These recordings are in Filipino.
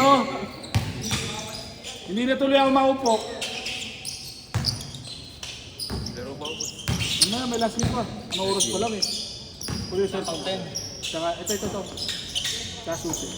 oh. Hindi na tuloy ako maupo. Pero maubos. May last game pa. Ano oras pa lang eh. Puli sa Top 10. Tsaka, ito. Tsaka susi.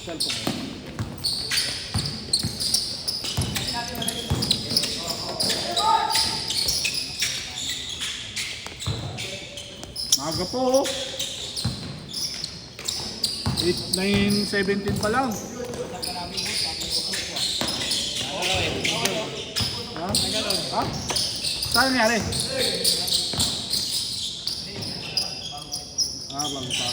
Cellphone. Maga po oh. 9:17 pa lang. Ha? Ha? Saan nangyari? Bangsa.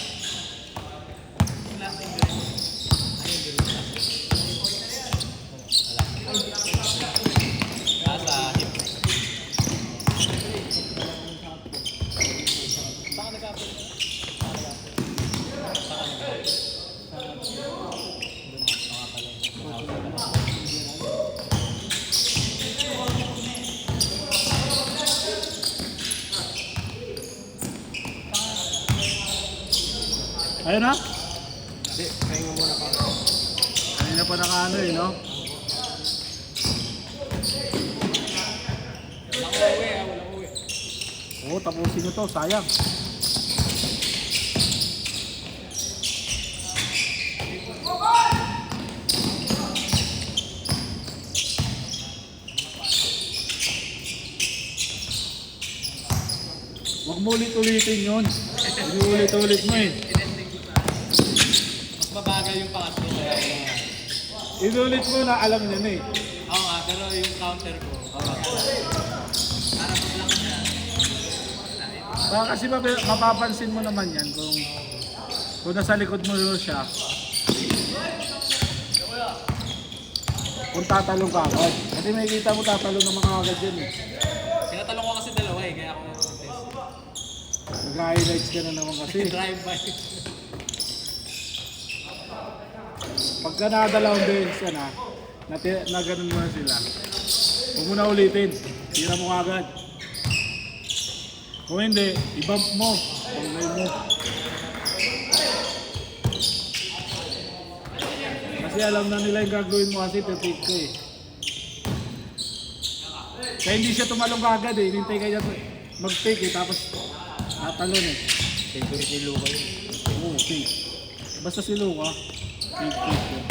Ayun na? Hindi, kain mo muna pa. Kanina pa nakaano eh, no? Walang uwi. Oo, tapusin nyo to, sayang. Huwag mo ulit-ulitin yun. Hindi ulit-ulit mo eh. Mas mabagal yung pangatlo kaya wala. Inulit mo na alam niya na eh. Oo nga, pero yung counter ko. Para pag lang na. Baka kasi mapapansin mo naman yan kung nasa likod mo siya. Kung tatalong ka agad. Kasi may kita mo tatalong ng mga agad yan eh. Sinatalong ko kasi dalawa eh, kaya ako test. Nag-highlights ka na naman kasi. Drive-by. Pagka nakadalawang beses ka na ganun mo na sila. Huwag mo na ulitin. Tira mo agad. Kung hindi, i-bump mo. Pangay mo. Kasi alam na nila yung gagawin mo kasi pipik ko eh. Kaya hindi siya tumalong agad eh. Hinintay ka niya mag-pick eh. Tapos natalon eh. Favorite ni Luka yun. Oo, pick. Basta si Luka. Pick yun.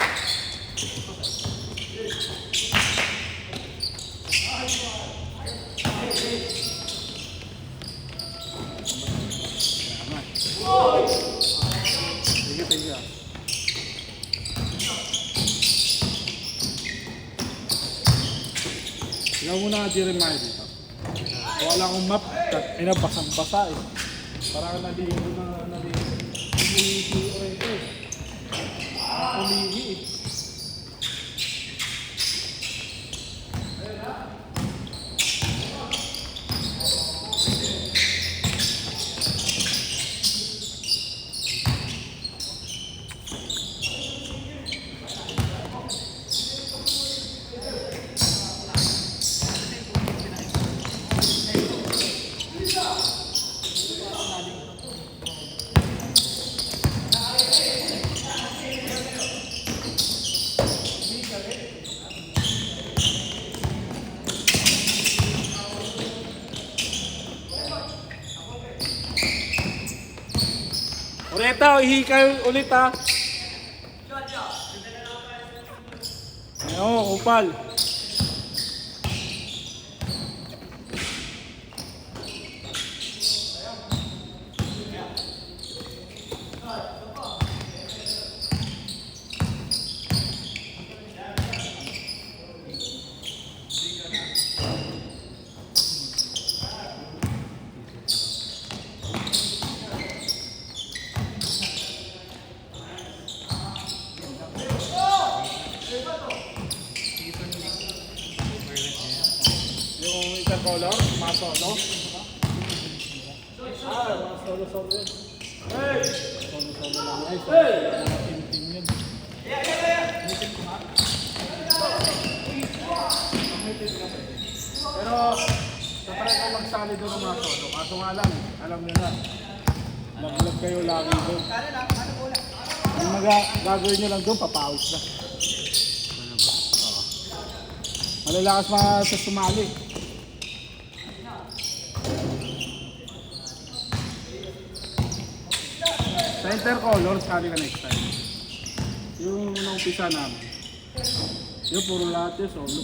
Sige. Ikaw muna ka Jeremiah dito. Wala akong map. Basang-basa eh. Parang naligo na umihi o ito eh. Umihi eh. Ureta, ihi kayo ulit ha. Oo, upal. Color, mga solo. Mga solo yun. Hey! Solo lang. Ay, mga team yun. Pero, tatry ko magsali doon ng mga solo. Kaso nga lang, alam nyo na. Laglag kayo lagi doon. Yung gagawin nyo lang doon, papawis na. Oo. Malalakas sa sumali. Center color, sabi ka next time. Yung umpisa namin. Yung puro lahat yun, solo.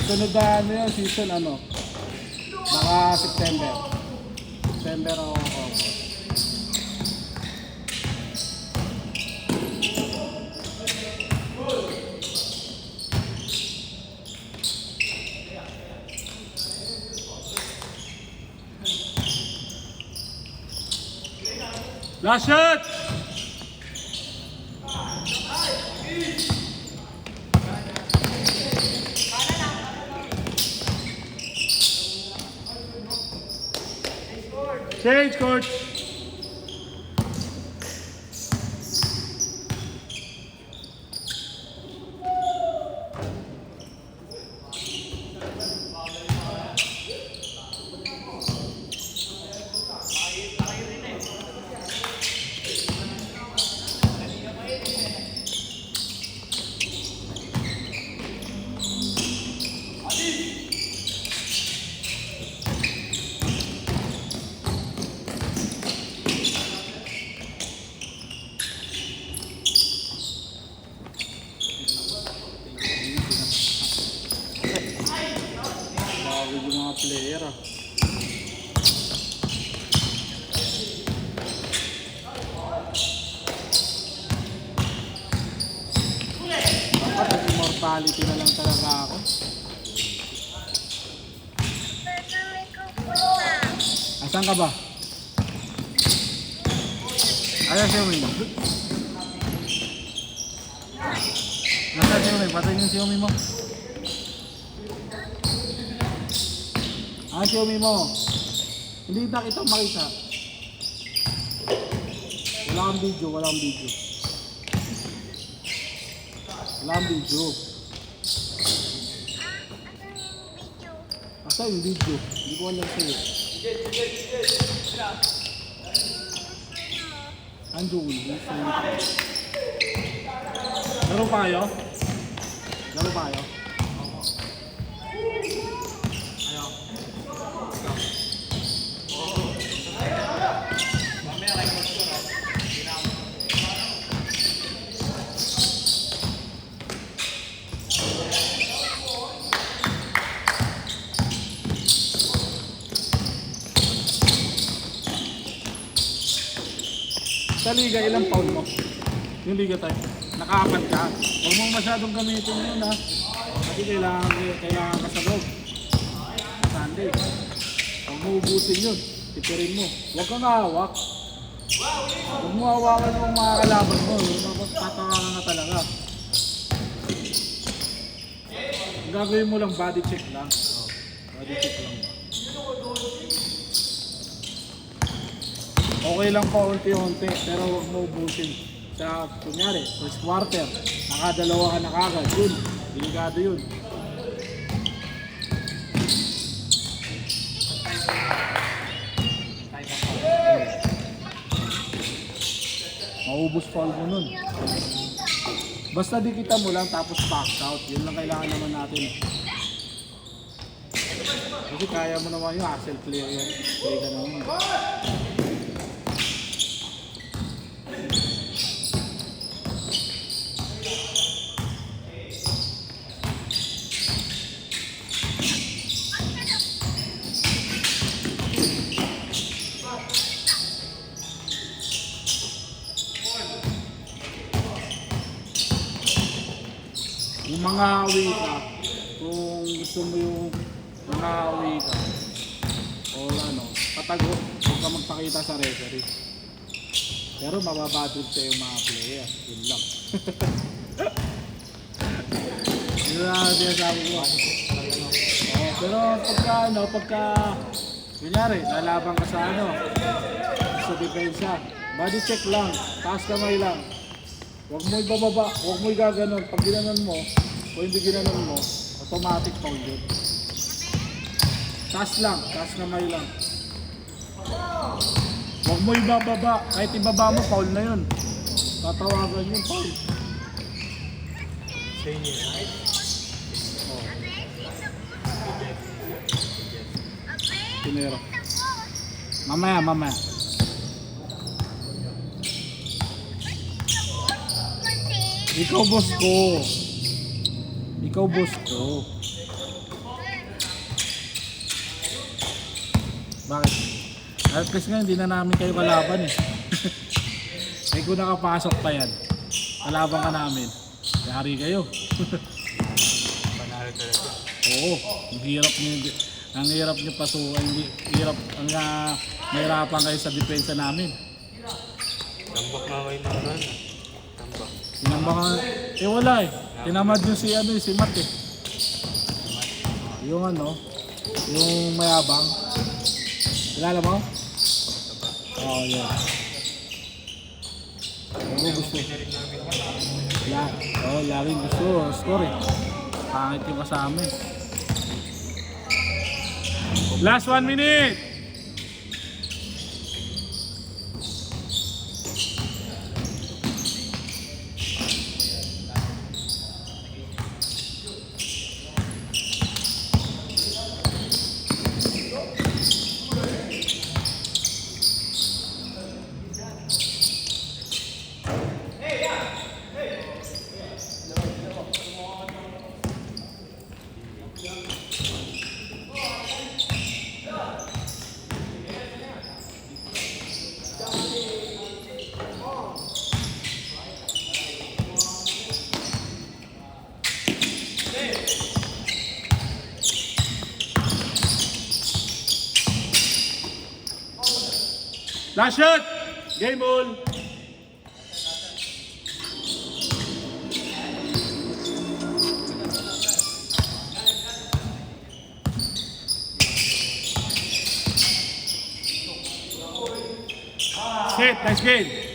Sunod na ano yun, season ano? Baka September. September o August. Last shot! Change, coach! Bawal yung mga player ah. Dapat nag-immortality na lang talaga ako. Asan ka ba? Ayan si Umi mo. Nasaan si Umi? Patay yung si Umi mo. Ah, si Umi mo. Hindi na kita makita. Wala kang video, wala kang video. Wala kang video. Asa yung video? Hindi ko alam sa'yo. Andiyo ulit. Laro pa kayo? Laro pa kayo? Sa liga, ilang foul mo? Yung liga tayo. Nakaapat ka. Huwag mo masyadong gamitin yun ha. Kasi kailangan ka sa loob. Sunday. Huwag mo ubusin yun. Tipirin mo. Huwag kang hawak. Huwag mo hawakan yung mga kalaban mo. Tatawakan ka talaga. Ang gagawin mo lang, body check lang. Body check lang. Okay lang pa unti-unti, pero huwag mo ubusin. Sa kunyari, first quarter, nakadalawa ka na kagad, yun, delikado yun. Maubos foul mo nun. Basta dikita mo lang tapos box out, yun lang kailangan naman natin. Kasi kaya mo naman yung hassle clear yan, play ka naman. Yung mga awi ka, kung gusto mo yung mga awi ka, o ano, patago, huwag ka magpakita sa referee. Pero mababadod sa yung mga player, yun lang. Yun lang sinasabi ko. Pero pagka, kunyari, lalaban ka sa sa depensa, body check lang, taas kamay lang. Huwag mo ibababa, huwag mo igaganon. Pag ginanon mo, o hindi ginanon mo, automatic foul yun. Taas lang, taas kamay lang. Huwag mo ibababa. Kahit ibaba mo, foul na yun. Tatawagan yun, foul. Sa inyo. Pinero. Mamaya. Ikaw boss ko. Bakit? At least nga hindi na namin kayo kalaban eh. Eh kung nakapasok pa yan, kalaban ka namin. Yari kayo. Panalo talaga. Oo, ang hirap niyo pasukan, mahirapan kayo sa depensa namin. Tambak nga kayo ng run. Tambak. Tinambakan, wala eh. Tinamad yung si Matt eh. Yung yung mayabang. Kilala mo? Oo, yun. Oo, gusto. Laging gusto. Score eh. Pangit yung kasama eh. Last 1 minute! Last shot! Game ball! Set, nice game!